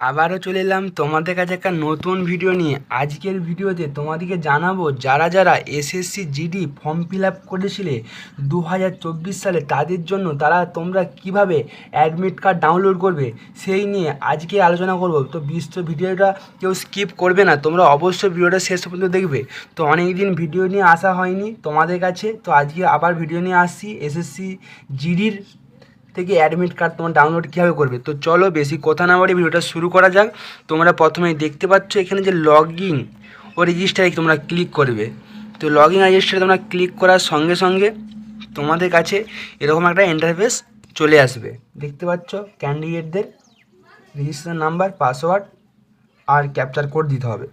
আবারও চলে এলাম তোমাদের কাছে একটা নতুন ভিডিও নিয়ে। আজকের ভিডিওতে তোমাদেরকে জানাবো যারা যারা SSC GD form fill up করেছিলে 2024 সালে, তাদের জন্য তোমরা কিভাবে অ্যাডমিট কার্ড ডাউনলোড করবে সেই নিয়ে আজকে আলোচনা করব। তো ভিডিওটা কেউ স্কিপ করবে না, তোমরা অবশ্যই ভিডিওটা শেষ পর্যন্ত দেখবে। তো অনেক দিন ভিডিও নিয়ে আসা হয়নি তোমাদের কাছে, তো আজকে আবার ভিডিও নিয়ে আসছি এসএসসি জিডির থেকে অ্যাডমিট কার্ড তোমার ডাউনলোড কীভাবে করবে। তো চলো বেশি কথা না বলে ভিডিওটা শুরু করা যাক। তোমরা প্রথমেই দেখতে পাচ্ছ এখানে যে লগ ইন ও রেজিস্টারে তোমরা ক্লিক করবে। তো লগ ইন রেজিস্টারে তোমরা ক্লিক করার সঙ্গে সঙ্গে তোমাদের কাছে এরকম একটা ইন্টারফেস চলে আসবে। দেখতে পাচ্ছ ক্যান্ডিডেটদের রেজিস্ট্রেশন নাম্বার, পাসওয়ার্ড আর ক্যাপচার কোড দিতে হবে।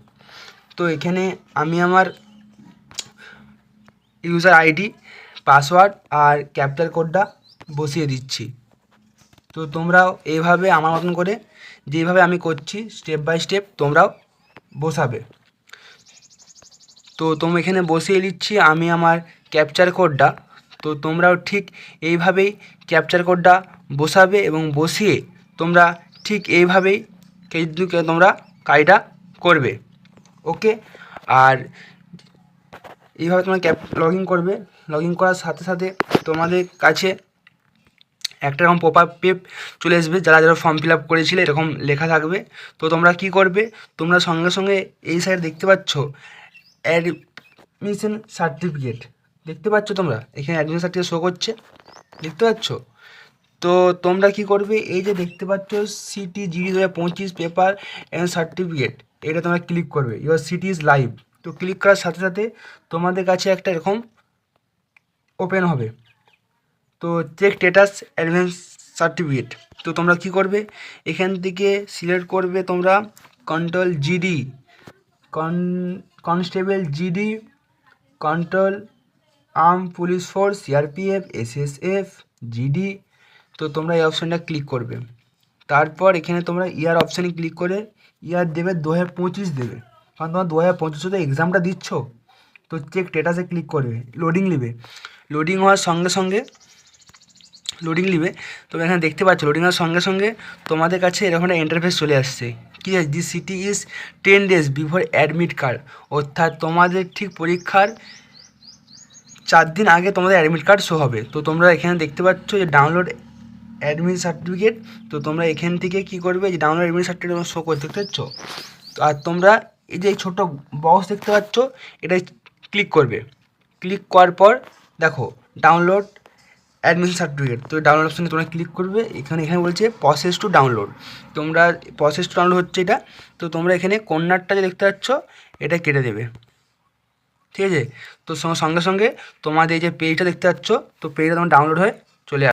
তো এখানে আমি আমার ইউজার আইডি, পাসওয়ার্ড আর ক্যাপচার কোডটা বসিয়ে দিচ্ছি। তো তোমরাও এইভাবে আমার মতন করে যেভাবে আমি করছি স্টেপ বাই স্টেপ তোমরাও বসাবে। তো তোমরা এখানে বসিয়ে দিচ্ছি আমি আমার ক্যাপচার কোডটা। তো তোমরাও ঠিক এইভাবেই ক্যাপচার কোডটা বসাবে এবং বসিয়ে তোমরা ঠিক এইভাবেই তোমরা কাজটা করবে। ওকে, আর এইভাবে তোমরা লগ ইন করবে। লগ ইন করার সাথে সাথে তোমাদের কাছে একটা এরকম পপ আপ পেজ চলে আসবে, যারা যারা ফর্ম ফিল আপ করেছিলে এরকম লেখা থাকবে। তো তোমরা কি করবে, তোমরা সঙ্গে সঙ্গে এই সাইড দেখতে পাচ্ছ অ্যাডমিশন সার্টিফিকেট, দেখতে পাচ্ছ তোমরা এখানে অ্যাডমিশন সার্টিফিকেট শো করছে, দেখতে পাচ্ছ। তো তোমরা কি করবে, এই যে দেখতে পাচ্ছ city GD 2025 paper and certificate, এটা তোমরা ক্লিক করবে। Your city is live. তো ক্লিক করার সাথে সাথে তোমাদের কাছে একটা এরকম ওপেন হবে। তো চেক স্ট্যাটাস অ্যাডভান্স সার্টিফিকেট। তো তোমরা কি করবে, এখান থেকে সিলেক্ট করবে তোমরা control GD, constable GD, control arm police force, CRPF, SSF, GD. তো তোমরা এই অপশানটা ক্লিক করবে। তারপর এখানে তোমরা ইয়ার অপশানে ক্লিক করে ইয়ার দেবে 2025 দেবে, কারণ তোমরা 2025 তো এক্সামটা দিচ্ছ। তো চেক স্ট্যাটাসে ক্লিক করবে, লোডিং নেবে। লোডিং হওয়ার সঙ্গে সঙ্গে তোমরা এখানে দেখতে পাচ্ছ লোডিং হওয়ার সঙ্গে সঙ্গে তোমাদের কাছে এরকম একটা ইন্টারফেস চলে আসছে। কি আছে, this city is 10 days before admit card, অর্থাৎ তোমাদের ঠিক পরীক্ষার 4 দিন আগে তোমাদের অ্যাডমিট কার্ড শো হবে। তো তোমরা এখানে দেখতে পাচ্ছ যে ডাউনলোড অ্যাডমিট সার্টিফিকেট। তো তোমরা এখান থেকে কি করবে, যে ডাউনলোড অ্যাডমিট সার্টিফিকেট শো করতে দেখতে পাচ্ছ। তো আর তোমরা এই যে ছোটো বক্স দেখতে পাচ্ছ, এটা ক্লিক করবে। ক্লিক করার পর দেখো ডাউনলোড অ্যাডমিশন সার্টিফিকেট। তো ডাউনলোড অপশানে তোমরা ক্লিক করবে। এখানে বলছে প্রসেস টু ডাউনলোড। তোমরা প্রসেস টু ডাউনলোড হচ্ছে এটা। তো তোমরা এখানে কর্নারটা যে দেখতে পাচ্ছ এটা কেটে দেবে, ঠিক আছে। তো সঙ্গে সঙ্গে তোমাদের এই যে পেজটা দেখতে পাচ্ছ, তো পেজটা তোমার ডাউনলোড হয়ে চলে আসবে।